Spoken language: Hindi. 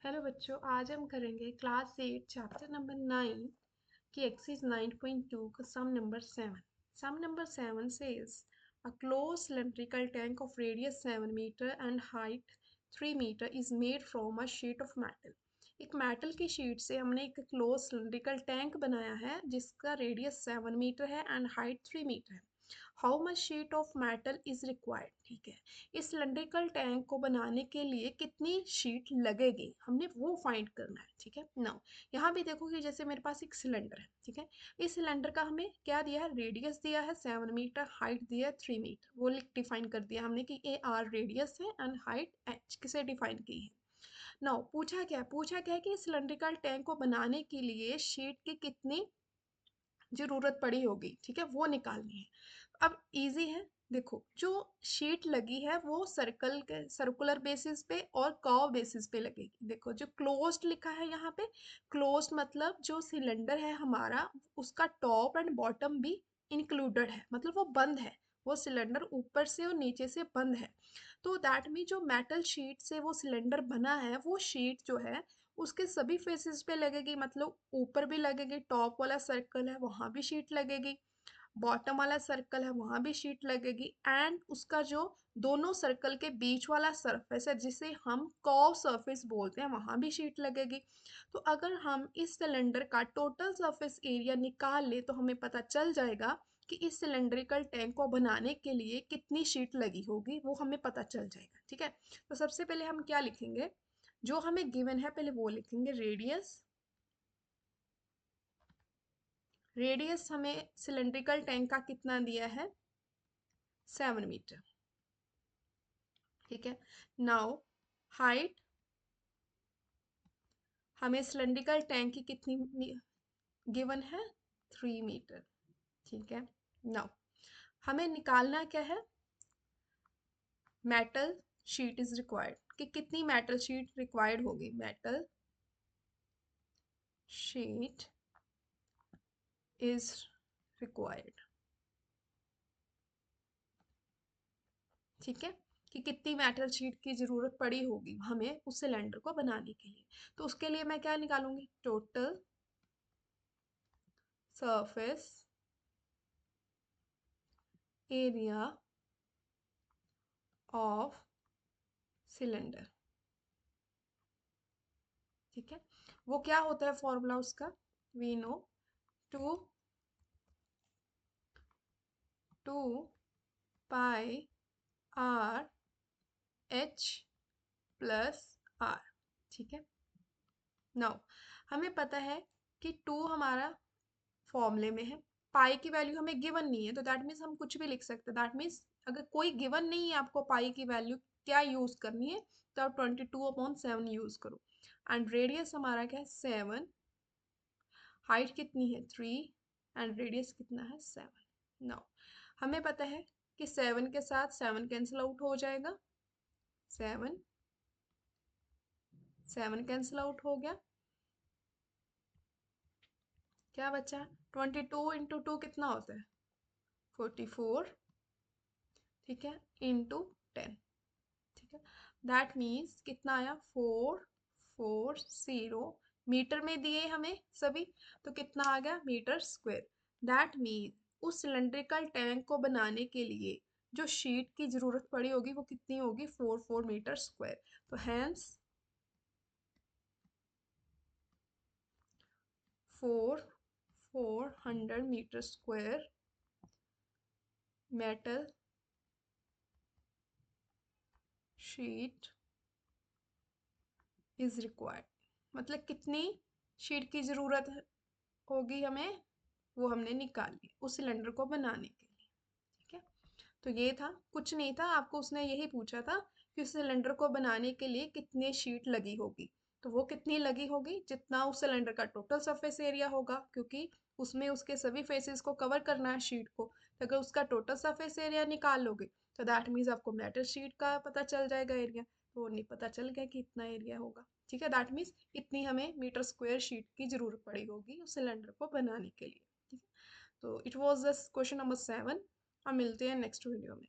हेलो बच्चों, आज हम करेंगे क्लास 8 चैप्टर नंबर 9 की एक्सरसाइज 9.2 का सम number 7. Sum number 7 says a closed cylindrical tank of radius 7 meter and height 3 meter is made from a sheet of metal. एक मेटल की शीट से हमने एक क्लोज सिलिंड्रिकल टैंक बनाया है जिसका रेडियस 7 मीटर है एंड हाइट 3 मीटर है. How much sheet of metal is required. ठीक है, इस सिलेंड्रिकल टैंक को बनाने के लिए कितनी शीट लगेगी हमने वो फाइंड करना है. ठीक है, नाउ यहाँ भी देखो कि जैसे मेरे पास एक सिलेंडर है. ठीक है, इस सिलेंडर का हमें क्या दिया है, रेडियस दिया है 7 मीटर, हाइट दिया है 3 मीटर. वो डिफाइन कर दिया हमने कि ए आर रेडियस है एंड हाइट एच किसे डिफाइन की है. नाउ पूछा क्या है कि सिलेंड्रिकल टैंक को बनाने के लिए शीट की कितनी जरूरत पड़ी होगी. ठीक है, वो निकालनी है. अब इजी है. देखो, जो शीट लगी है वो सर्कल के सर्कुलर बेसिस पे और कर्व बेसिस पे लगेगी. देखो, जो क्लोज्ड लिखा है यहाँ पे, क्लोज्ड मतलब जो सिलेंडर है हमारा उसका टॉप एंड बॉटम भी इंक्लूडेड है, मतलब वो बंद है. वो सिलेंडर ऊपर से और नीचे से बंद है. तो दैट मीन जो मेटल शीट से वो सिलेंडर बना है वो शीट जो है उसके सभी फेसेस पे लगेगी. मतलब ऊपर भी लगेगी, टॉप वाला सर्कल है वहां भी शीट लगेगी, बॉटम वाला सर्कल है वहां भी शीट लगेगी, एंड उसका जो दोनों सर्कल के बीच वाला सरफेस है जिसे हम कर्व सरफेस बोलते हैं वहां भी शीट लगेगी. तो अगर हम इस सिलेंडर का टोटल सरफेस एरिया निकाल ले तो हमें पता चल जाएगा कि इस सिलेंड्रिकल टैंक को बनाने के लिए कितनी शीट लगी होगी, वो हमें पता चल जाएगा. ठीक है, तो सबसे पहले हम क्या लिखेंगे, जो हमें गिवन है पहले वो लिखेंगे. रेडियस, रेडियस हमें सिलेंड्रिकल टैंक का कितना दिया है, 7 मीटर. ठीक है, नाउ हाइट हमें सिलेंड्रिकल टैंक की कितनी गिवन है, 3 मीटर. ठीक है, नाउ हमें निकालना क्या है, मेटल शीट इज रिक्वायर्ड, कि कितनी मेटल शीट रिक्वायर्ड होगी. Metal sheet is required. ठीक है, कि कितनी मेटल शीट की जरूरत पड़ी होगी हमें उस सिलेंडर को बनाने के लिए. तो उसके लिए मैं क्या निकालूंगी, total surface area of cylinder. ठीक है, वो क्या होता है फॉर्मूला उसका, we know, two two pi r h plus r. ठीक है, नाउ हमें पता है कि टू हमारा फॉर्मूले में है, पाई की वैल्यू हमें गिवन नहीं है तो दैट मीन्स हम कुछ भी लिख सकते हैं. दैट मीन्स अगर कोई गिवन नहीं है आपको पाई की वैल्यू क्या यूज करनी है तो आप 22/7 यूज करो. एंड रेडियस हमारा क्या है, 7, हाइट कितनी है 3, एंड रेडियस कितना है 7. नाउ हमें पता है कि 7 के साथ 7 कैंसिल आउट हो जाएगा, 7 7 कैंसिल आउट हो गया, क्या बचा, 22 × 2 कितना होता है, 44. ठीक है, × 10. ठीक है, दैट मीन्स कितना आया, 440 मीटर में दिए हमें सभी, तो कितना आ गया, मीटर स्क्वायर. दैट मीन्स उस सिलेंड्रिकल टैंक को बनाने के लिए जो शीट की जरूरत पड़ी होगी वो कितनी होगी, 44 मीटर स्क्वायर. तो hence 400 meter square metal sheet is required. मतलब कितनी शीट की जरूरत होगी हमें, वो हमने निकाल ली उस सिलेंडर को बनाने के लिए. ठीक है, तो ये था, कुछ नहीं था, आपको उसने यही पूछा था कि उस सिलेंडर को बनाने के लिए कितने शीट लगी होगी. तो वो कितनी लगी होगी, जितना उस सिलेंडर का टोटल सरफेस एरिया होगा, क्योंकि उसमें उसके सभी फेसेस को कवर करना है शीट को. तो अगर उसका टोटल सरफेस एरिया निकाल लोगे तो दैट मीन्स आपको मेटल शीट का पता चल जाएगा एरिया. तो वो नहीं पता चल गया कि इतना एरिया होगा. ठीक है, दैट मीन्स इतनी हमें मीटर स्क्वायर शीट की जरूरत पड़ी होगी उस सिलेंडर को बनाने के लिए. ठीक है, तो it was this question number 7. हम मिलते हैं नेक्स्ट वीडियो में.